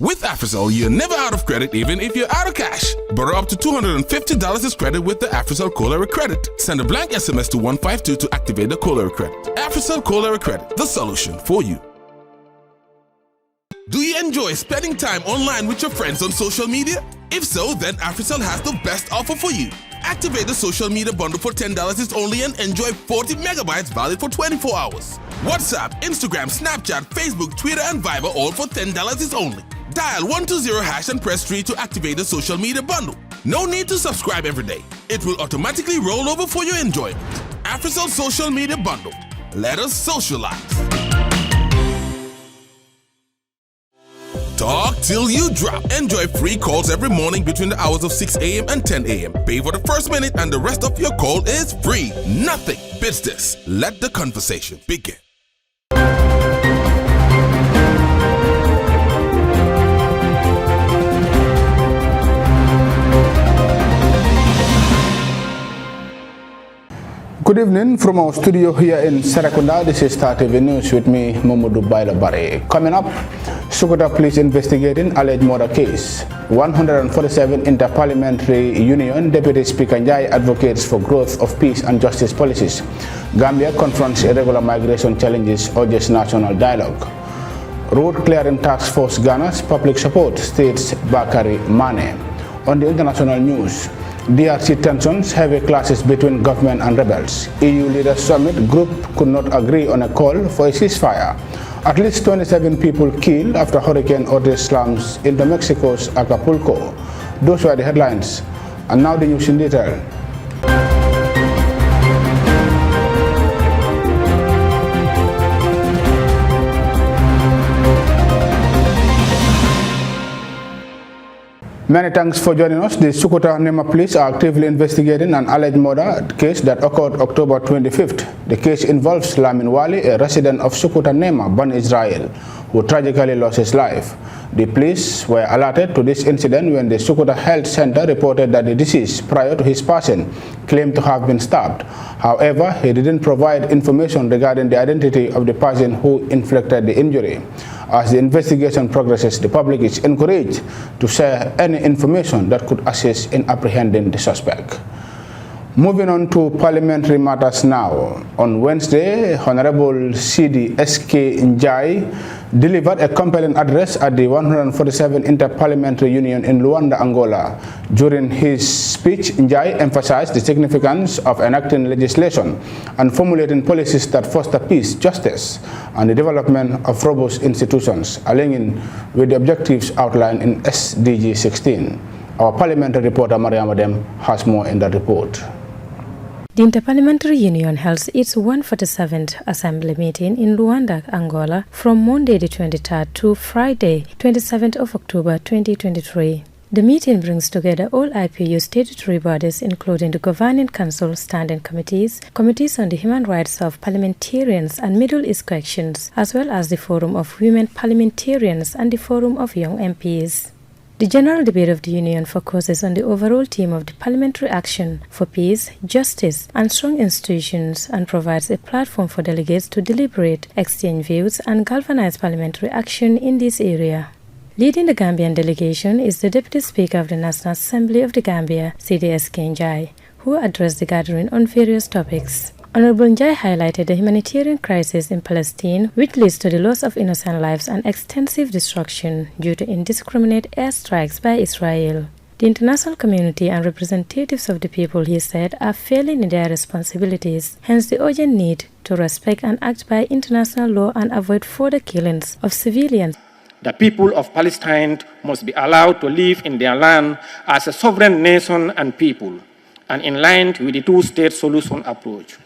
With AfriCell, you're never out of credit even if you're out of cash. Borrow up to $250 as credit with the AfriCell Cholera Credit. Send a blank SMS to 152 to activate the Cholera Credit. AfriCell Cholera Credit, the solution for you. Do you enjoy spending time online with your friends on social media? If so, then AfriCell has the best offer for you. Activate the social media bundle for $10 is only and enjoy 40 megabytes valid for 24 hours. WhatsApp, Instagram, Snapchat, Facebook, Twitter, and Viber all for $10 is only. Dial 120# and press 3 to activate the social media bundle. No need to subscribe every day. It will automatically roll over for your enjoyment. AfriCell Social Media Bundle. Let us socialize. Talk till you drop. Enjoy free calls every morning between the hours of 6 a.m. and 10 a.m. Pay for the first minute and the rest of your call is free. Nothing beats this. Let the conversation begin. Good evening from our studio here in Serekunda. This is Star TV News with me, Mamadou Bailabari. Coming up, Sokoto police investigating alleged murder case. 147 Interparliamentary Union Deputy Speaker Njai advocates for growth of peace and justice policies. Gambia confronts irregular migration challenges, urges national dialogue. Road clearing task force garners public support, states Bakari Mane. On the international news, DRC tensions, heavy clashes between government and rebels. EU Leaders Summit group could not agree on a call for a ceasefire. At least 27 people killed after Hurricane Otis slams into Mexico's Acapulco. Those were the headlines. And now the news in detail. Many thanks for joining us. The Sokoto Nema police are actively investigating an alleged murder case that occurred October 25th. The case involves Lamin Wali, a resident of Sokoto Nema, Ban Israel, who tragically lost his life. The police were alerted to this incident when the Sokoto Health Center reported that the deceased, prior to his passing, claimed to have been stabbed. However, he didn't provide information regarding the identity of the person who inflicted the injury. As the investigation progresses, the public is encouraged to share any information that could assist in apprehending the suspect. Moving on to parliamentary matters now. On Wednesday, Honorable C.D. S.K. Njai delivered a compelling address at the 147 Interparliamentary Union in Luanda, Angola. During his speech, Njai emphasized the significance of enacting legislation and formulating policies that foster peace, justice, and the development of robust institutions, aligning with the objectives outlined in SDG 16. Our parliamentary reporter, Mariam Adem, has more in that report. The Interparliamentary Union held its 147th Assembly meeting in Luanda, Angola from Monday the 23rd to Friday 27th of October 2023. The meeting brings together all IPU statutory bodies including the Governing Council, Standing Committees, Committees on the Human Rights of Parliamentarians and Middle East Questions, as well as the Forum of Women Parliamentarians and the Forum of Young MPs. The general debate of the Union focuses on the overall theme of the parliamentary action for peace, justice, and strong institutions and provides a platform for delegates to deliberate, exchange views, and galvanize parliamentary action in this area. Leading the Gambian delegation is the Deputy Speaker of the National Assembly of the Gambia, C.D. S.K. Njai, who addressed the gathering on various topics. Honorable Njai highlighted the humanitarian crisis in Palestine, which leads to the loss of innocent lives and extensive destruction due to indiscriminate airstrikes by Israel. The international community and representatives of the people, he said, are failing in their responsibilities, hence the urgent need to respect and act by international law and avoid further killings of civilians. The people of Palestine must be allowed to live in their land as a sovereign nation and people, and in line with the two-state solution approach.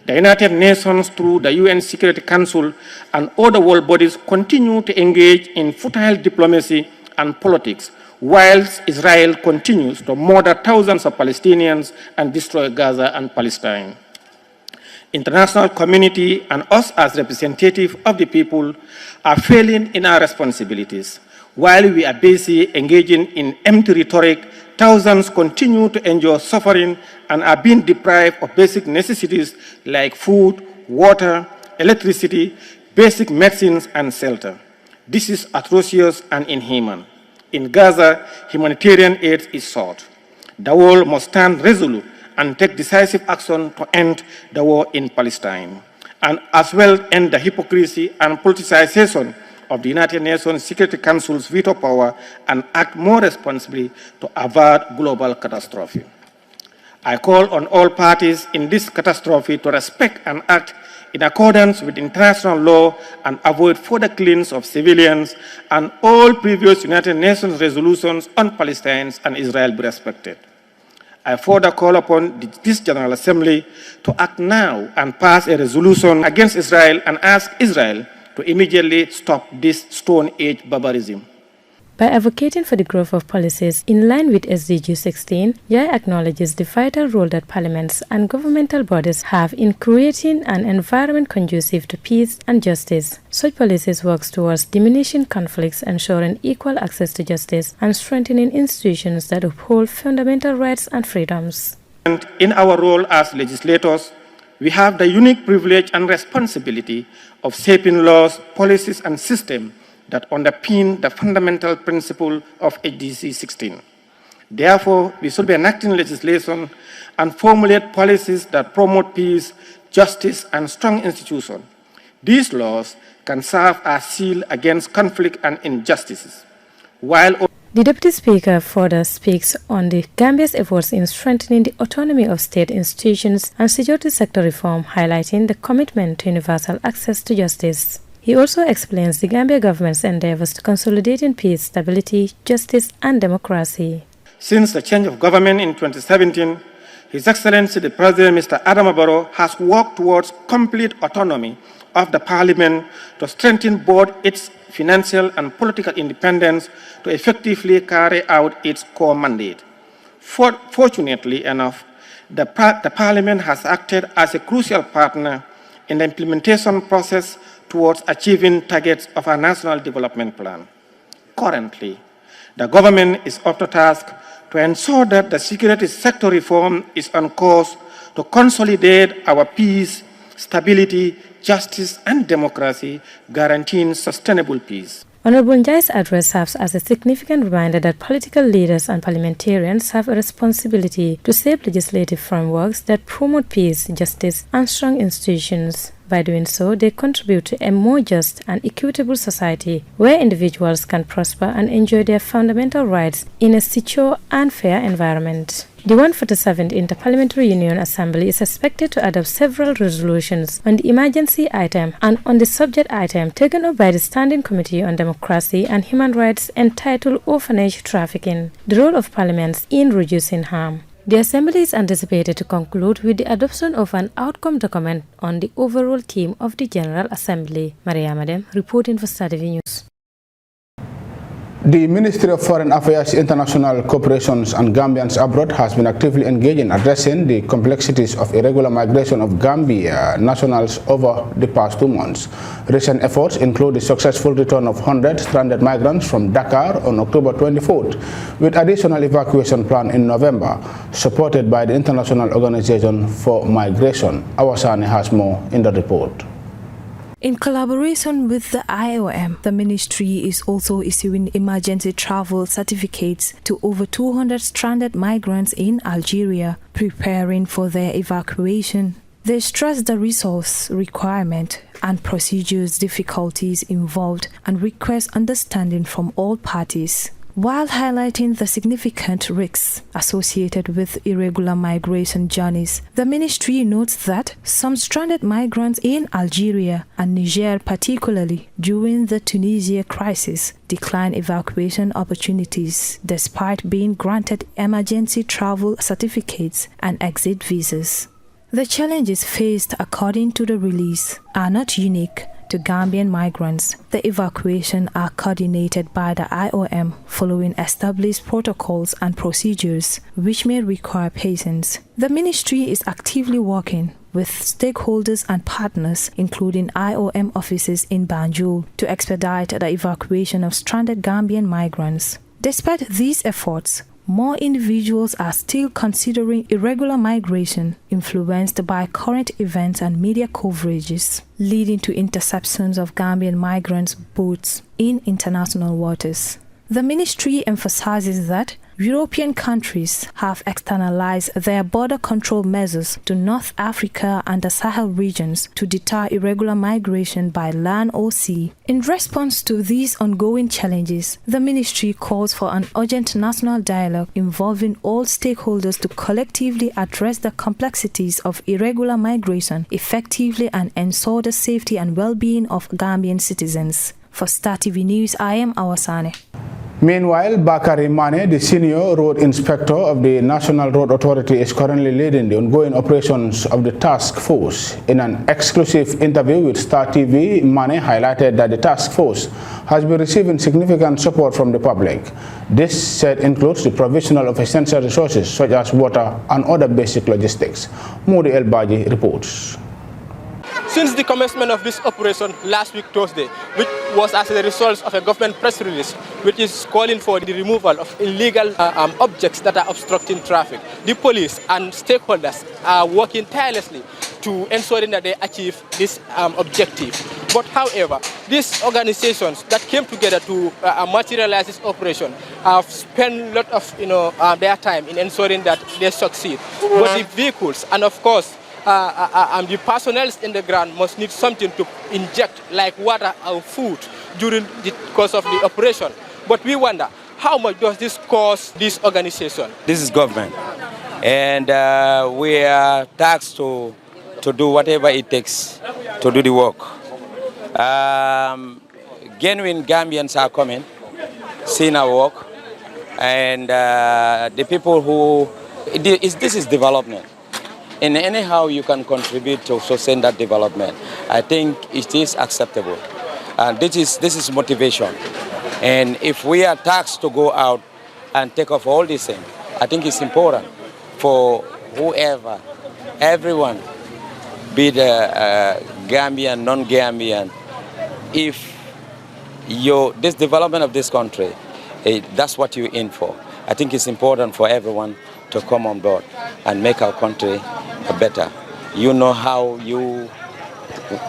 The United Nations, through the UN Security Council and other world bodies, continue to engage in futile diplomacy and politics, whilst Israel continues to murder thousands of Palestinians and destroy Gaza and Palestine. International community and us as representatives of the people are failing in our responsibilities. While we are busy engaging in empty rhetoric, thousands continue to endure suffering and are being deprived of basic necessities like food, water, electricity, basic medicines, and shelter. This is atrocious and inhuman. In Gaza, humanitarian aid is sought. The world must stand resolute and take decisive action to end the war in Palestine, and as well end the hypocrisy and politicization of the United Nations Security Council's veto power and act more responsibly to avert global catastrophe. I call on all parties in this catastrophe to respect and act in accordance with international law and avoid further killings of civilians, and all previous United Nations resolutions on Palestine and Israel be respected. I further call upon this General Assembly to act now and pass a resolution against Israel and ask Israel to immediately stop this Stone Age barbarism. By advocating for the growth of policies in line with SDG 16, Yai acknowledges the vital role that parliaments and governmental bodies have in creating an environment conducive to peace and justice. Such policies work towards diminishing conflicts, ensuring equal access to justice, and strengthening institutions that uphold fundamental rights and freedoms. And in our role as legislators, we have the unique privilege and responsibility of shaping laws, policies, and systems that underpin the fundamental principle of SDG 16. Therefore, we should be enacting legislation and formulate policies that promote peace, justice, and strong institutions. These laws can serve as shield against conflict and injustices. The Deputy Speaker further speaks on the Gambia's efforts in strengthening the autonomy of state institutions and security sector reform, highlighting the commitment to universal access to justice. He also explains the Gambia government's endeavors to consolidating peace, stability, justice, and democracy. Since the change of government in 2017, His Excellency the President, Mr. Adama Barrow, has worked towards complete autonomy of the Parliament to strengthen both its financial and political independence to effectively carry out its core mandate. Fortunately enough, the Parliament has acted as a crucial partner in the implementation process towards achieving targets of our National Development Plan. Currently, the government is up to task to ensure that the security sector reform is on course to consolidate our peace, stability, justice, and democracy, guaranteeing sustainable peace. Honorable Njai's address serves as a significant reminder that political leaders and parliamentarians have a responsibility to shape legislative frameworks that promote peace, justice, and strong institutions. By doing so, they contribute to a more just and equitable society where individuals can prosper and enjoy their fundamental rights in a secure and fair environment. The 147th Interparliamentary Union Assembly is expected to adopt several resolutions on the emergency item and on the subject item taken up by the Standing Committee on Democracy and Human Rights entitled Orphanage Trafficking, the role of parliaments in reducing harm. The Assembly is anticipated to conclude with the adoption of an outcome document on the overall theme of the General Assembly. Maria Madem, reporting for Star TV News. The Ministry of Foreign Affairs, International Cooperations and Gambians Abroad has been actively engaged in addressing the complexities of irregular migration of Gambia nationals over the past 2 months. Recent efforts include the successful return of 100 stranded migrants from Dakar on October 24th, with additional evacuation plan in November, supported by the International Organization for Migration. Awasani has more in the report. In collaboration with the IOM, the ministry is also issuing emergency travel certificates to over 200 stranded migrants in Algeria, preparing for their evacuation. They stress the resource requirement and procedures difficulties involved and request understanding from all parties, while highlighting the significant risks associated with irregular migration journeys. The ministry notes that some stranded migrants in Algeria and Niger, particularly during the Tunisia crisis, decline evacuation opportunities despite being granted emergency travel certificates and exit visas. The challenges faced, according to the release, are not unique to Gambian migrants. The evacuation are coordinated by the IOM following established protocols and procedures which may require patience. The ministry is actively working with stakeholders and partners, including IOM offices in Banjul, to expedite the evacuation of stranded Gambian migrants. Despite these efforts, more individuals are still considering irregular migration influenced by current events and media coverages, leading to interceptions of Gambian migrants' boats in international waters. The ministry emphasizes that European countries have externalized their border control measures to North Africa and the Sahel regions to deter irregular migration by land or sea. In response to these ongoing challenges, the ministry calls for an urgent national dialogue involving all stakeholders to collectively address the complexities of irregular migration effectively and ensure the safety and well-being of Gambian citizens. For Star TV News, I am Awasane. Meanwhile, Bakari Mane, the senior road inspector of the National Road Authority, is currently leading the ongoing operations of the task force. In an exclusive interview with Star TV, Mane highlighted that the task force has been receiving significant support from the public. This, said, includes the provisional of essential resources such as water and other basic logistics. Moudi El Baji reports. Since the commencement of this operation last week Thursday, which was as a result of a government press release which is calling for the removal of illegal objects that are obstructing traffic, the police and stakeholders are working tirelessly to ensuring that they achieve this objective. But however, these organizations that came together to materialize this operation have spent a lot of their time in ensuring that they succeed. But the vehicles and of course the personnel in the ground must need something to inject like water or food during the course of the operation. But we wonder, how much does this cost this organization? This is government, and we are tasked to do whatever it takes to do the work. Genuine Gambians are coming, seeing our work, and the people who, this is development. And anyhow you can contribute to sustain that development, I think it is acceptable. And this is motivation. And if we are tasked to go out and take off all these things, I think it's important for whoever, everyone, be the Gambian, non-Gambian, if this development of this country, that's what you're in for. I think it's important for everyone to come on board and make our country better. You know how you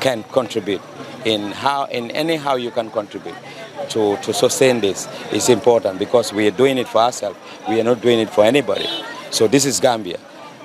can contribute, in anyhow you can contribute to sustain this. It's important because we are doing it for ourselves. We are not doing it for anybody. So this is Gambia.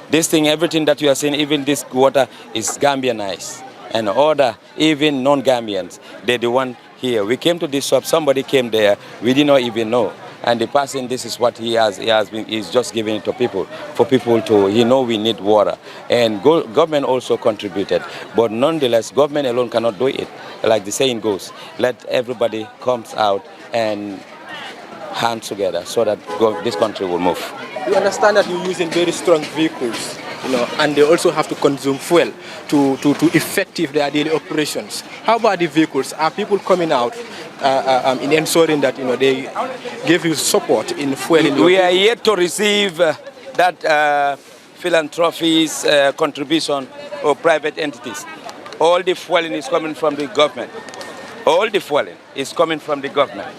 This thing, everything that you are seeing, even this water is Gambianized. And other, even non-Gambians, they're the one here. We came to this shop, somebody came there, we did not even know. And the person, this is what he's just giving it to people, for people to, we need water. And government also contributed. But nonetheless, government alone cannot do it. Like the saying goes, let everybody comes out and hands together so that this country will move. We understand that you're using very strong vehicles, and they also have to consume fuel to effective their daily operations. How about the vehicles? Are people coming out in ensuring that they give you support in fueling? We are yet to receive that philanthropies contribution of private entities. All the fueling is coming from the government. All the fueling is coming from the government.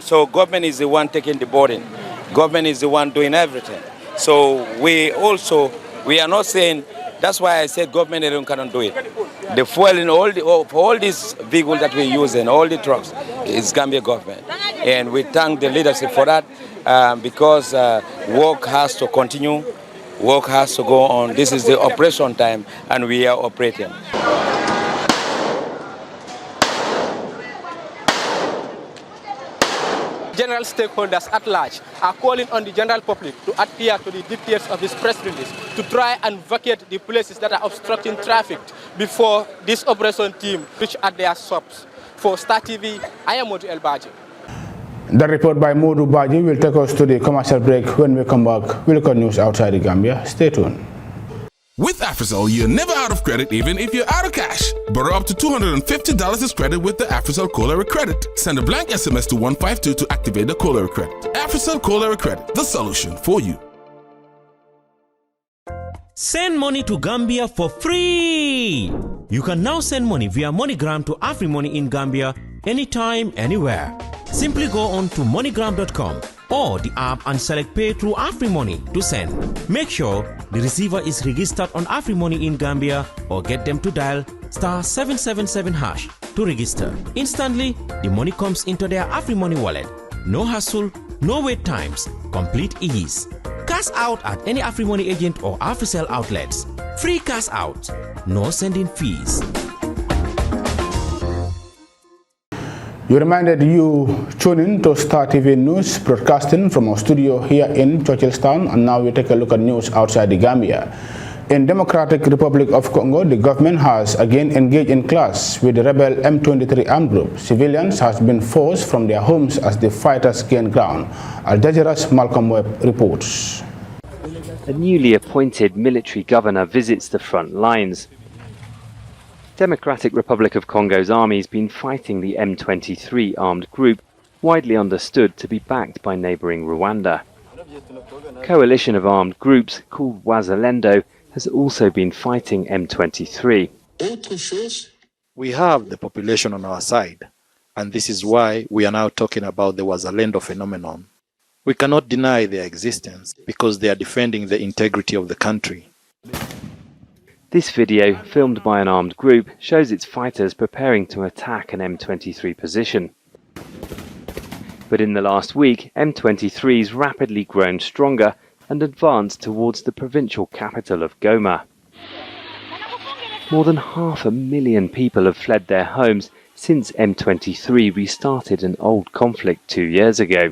So government is the one taking the burden. Government is the one doing everything. So we are not saying, that's why I said government alone cannot do it. The fueling, for all these vehicles that we're using, all the trucks, is Gambia government. And we thank the leadership for that because work has to continue, work has to go on. This is the operation time and we are operating. General stakeholders at large are calling on the general public to adhere to the dictates of this press release to try and vacate the places that are obstructing traffic before this operation team reach at their shops. For Star TV, I am Modu El Baji. The report by Modu Baji will take us to the commercial break. When we come back, we'll look at news outside the Gambia. Stay tuned. With AfriCell, you're never out of credit even if you're out of cash. Borrow up to $250 as credit with the AfriCell Cola Credit. Send a blank SMS to 152 to activate the Cola Credit. AfriCell Cola Credit, the solution for you. Send money to Gambia for free. You can now send money via MoneyGram to AfriMoney in Gambia anytime, anywhere. Simply go on to MoneyGram.com or the app and select Pay through AfriMoney to send. Make sure the receiver is registered on AfriMoney in Gambia or get them to dial *777# to register. Instantly, the money comes into their AfriMoney wallet. No hassle, no wait times, complete ease. Cash out at any AfriMoney agent or AfriCell outlets. Free cash out, no sending fees. You reminded you tune in to Star TV News, broadcasting from our studio here in Churchillstown, and now we take a look at news outside the Gambia. In Democratic Republic of Congo, the government has again engaged in clash with the rebel M23 armed group. Civilians have been forced from their homes as the fighters gain ground. Al Jazeera's Malcolm Webb reports. A newly appointed military governor visits the front lines. Democratic Republic of Congo's army has been fighting the M23 armed group, widely understood to be backed by neighbouring Rwanda. A coalition of armed groups called Wazalendo has also been fighting M23. We have the population on our side, and this is why we are now talking about the Wazalendo phenomenon. We cannot deny their existence because they are defending the integrity of the country. This video, filmed by an armed group, shows its fighters preparing to attack an M23 position. But in the last week, M23's rapidly grown stronger and advanced towards the provincial capital of Goma. More than 500,000 people have fled their homes since M23 restarted an old conflict 2 years ago.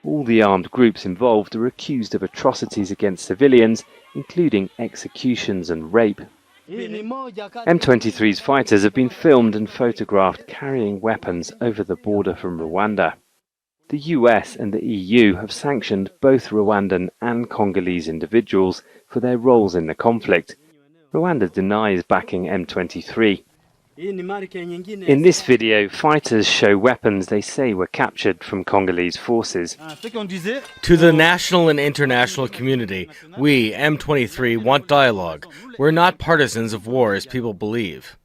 All the armed groups involved are accused of atrocities against civilians, including executions and rape. M23's fighters have been filmed and photographed carrying weapons over the border from Rwanda. The US and the EU have sanctioned both Rwandan and Congolese individuals for their roles in the conflict. Rwanda denies backing M23. In this video, fighters show weapons they say were captured from Congolese forces. To the national and international community, we, M23, want dialogue. We're not partisans of war as people believe.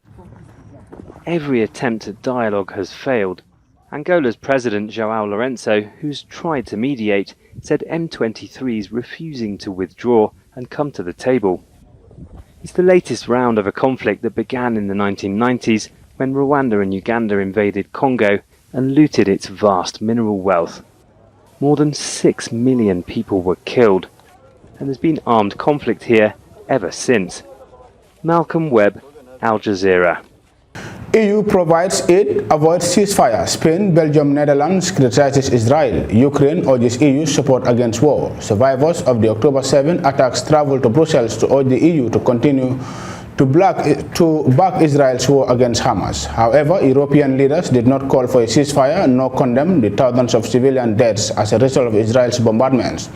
Every attempt at dialogue has failed. Angola's President João Lourenço, who's tried to mediate, said M23 is refusing to withdraw and come to the table. It's the latest round of a conflict that began in the 1990s when Rwanda and Uganda invaded Congo and looted its vast mineral wealth. More than 6 million people were killed, and there's been armed conflict here ever since. Malcolm Webb, Al Jazeera. EU provides aid, avoids ceasefire. Spain, Belgium, Netherlands criticizes Israel. Ukraine urges EU support against war. Survivors of the October 7 attacks travel to Brussels to urge the EU to continue to back Israel's war against Hamas. However, European leaders did not call for a ceasefire nor condemn the thousands of civilian deaths as a result of Israel's bombardments.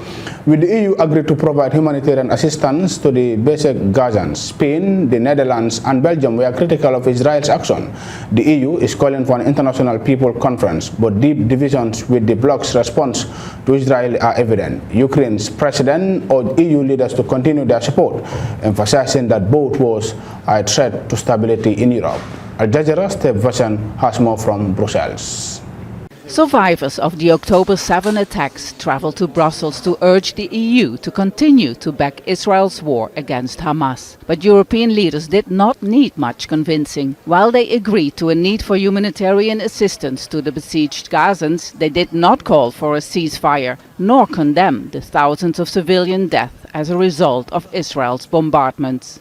Will the EU agree to provide humanitarian assistance to the basic Gazans? Spain, the Netherlands, and Belgium were critical of Israel's action. The EU is calling for an international people conference, but deep divisions with the bloc's response to Israel are evident. Ukraine's president urged EU leaders to continue their support, emphasizing that both wars are a threat to stability in Europe. Al Jazeera's Steve Version has more from Brussels. Survivors of the October 7 attacks traveled to Brussels to urge the EU to continue to back Israel's war against Hamas. But European leaders did not need much convincing. While they agreed to a need for humanitarian assistance to the besieged Gazans, they did not call for a ceasefire, nor condemn the thousands of civilian deaths as a result of Israel's bombardments.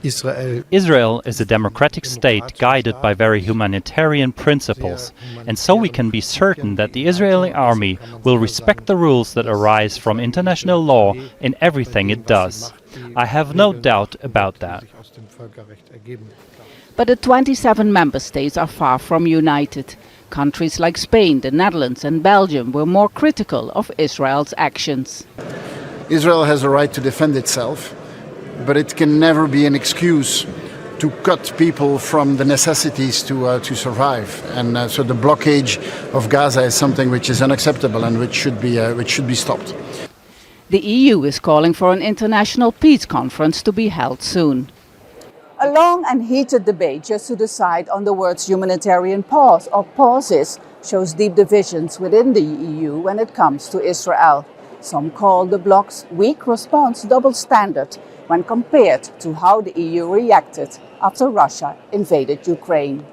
Israel is a democratic state guided by very humanitarian principles, and so we can be certain that the Israeli army will respect the rules that arise from international law in everything it does. I have no doubt about that. But the 27 member states are far from united. Countries like Spain, the Netherlands and Belgium were more critical of Israel's actions. Israel has a right to defend itself, but it can never be an excuse to cut people from the necessities to survive. And so the blockade of Gaza is something which is unacceptable and which should be stopped. The EU is calling for an international peace conference to be held soon. A long and heated debate just to decide on the words humanitarian pause or pauses shows deep divisions within the EU when it comes to Israel. Some call the bloc's weak response double standard when compared to how the EU reacted after Russia invaded Ukraine.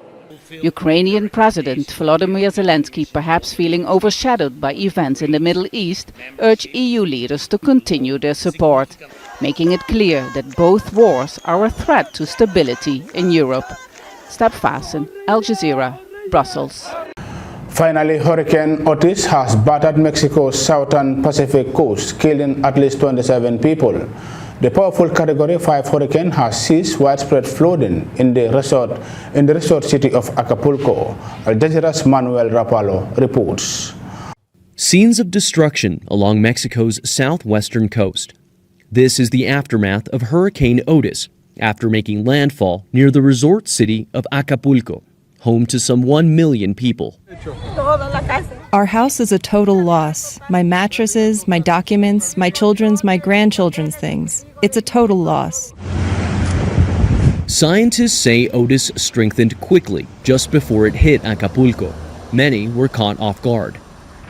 Ukrainian President Volodymyr Zelensky, perhaps feeling overshadowed by events in the Middle East, urged EU leaders to continue their support, making it clear that both wars are a threat to stability in Europe. Step Fasten, Al Jazeera, Brussels. Finally, Hurricane Otis has battered Mexico's southern Pacific coast, killing at least 27 people. The powerful Category 5 hurricane has ceased widespread flooding in the resort city of Acapulco. Al Jazeera's Manuel Rapallo reports. Scenes of destruction along Mexico's southwestern coast. This is the aftermath of Hurricane Otis after making landfall near the resort city of Acapulco, home to some 1 million people. Our house is a total loss. My mattresses, my documents, my children's, my grandchildren's things. It's a total loss. Scientists say Otis strengthened quickly just before it hit Acapulco. Many were caught off guard.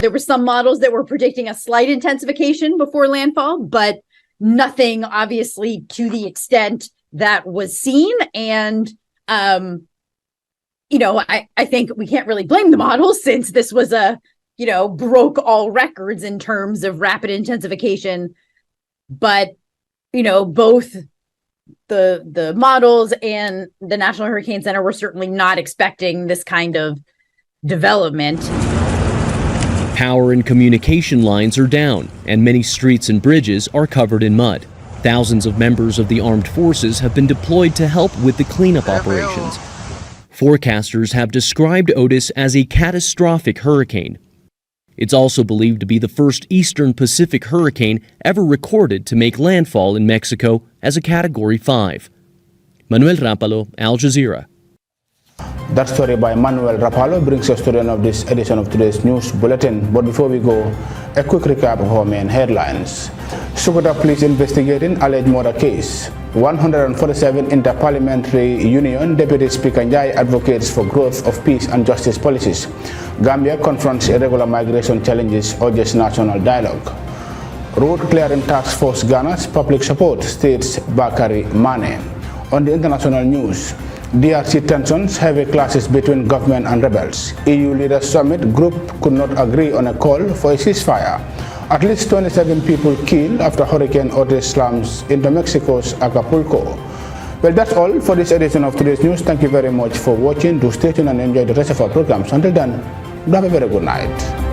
There were some models that were predicting a slight intensification before landfall, but nothing obviously to the extent that was seen. And I think we can't really blame the models since this was broke all records in terms of rapid intensification. But, both the models and the National Hurricane Center were certainly not expecting this kind of development. Power and communication lines are down, and many streets and bridges are covered in mud. Thousands of members of the armed forces have been deployed to help with the cleanup operations. Forecasters have described Otis as a catastrophic hurricane. It's also believed to be the first Eastern Pacific hurricane ever recorded to make landfall in Mexico as a Category 5. Manuel Rapallo, Al Jazeera. That story by Manuel Rapallo brings us to the end of this edition of today's news bulletin. But before we go, a quick recap of our main headlines. Sokoto police investigating alleged murder case. 147 Interparliamentary Union Deputy Speaker Njai advocates for growth of peace and justice policies. Gambia confronts irregular migration challenges, urges national dialogue. Road clearing task force garners public support, states Bakari Mane. On the international news, DRC tensions, heavy clashes between government and rebels. EU leaders summit group could not agree on a call for a ceasefire. At least 27 people killed after Hurricane Otis slams into Mexico's Acapulco. Well, that's all for this edition of today's news. Thank you very much for watching. Do stay tuned and enjoy the rest of our programs. Until then, have a very good night.